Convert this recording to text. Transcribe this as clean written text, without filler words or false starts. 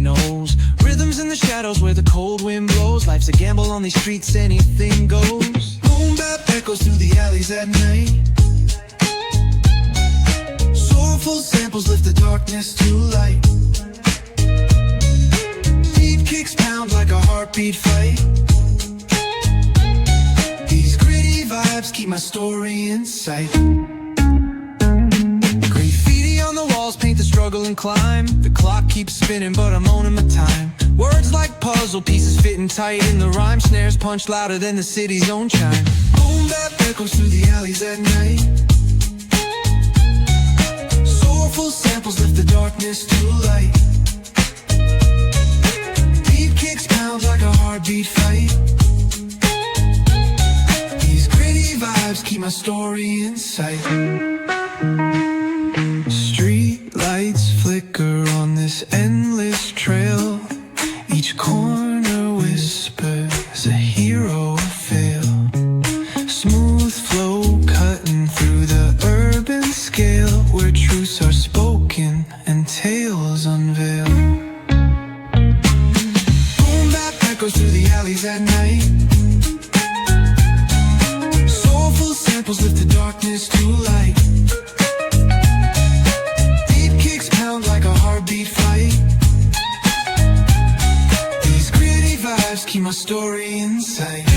knows. Rhythms in the shadows where the cold wind blows. Life's a gamble on these streets, anything goes. Boom bap echoes through the alleys at night. Soulful samples lift the darkness to light. Beat kicks pound like a heartbeat fight. These gritty vibes keep my story in sight. Graffiti on the walls paint the struggle and climb. The clock keeps spinning but I'm owning my time. Words like puzzle pieces fitting tight in the rhyme. Snares punch louder than the city's own chime. Boom bap echoes through the alleys at night. Soulful samples lift the darkness to light. Beat kicks pound like a heartbeat fight. These gritty vibes keep my story in sight. Street lights flicker on this endless trail. Each corner whispers a hero fail. Smooth flow cutting through the urban scale, where truths are spoken and tales unveil. Boom bap echoes through the alleys at night. Soulful samples lift the darkness to light. Beat kicks pound like a heartbeat fight. These gritty vibes keep my story in sight.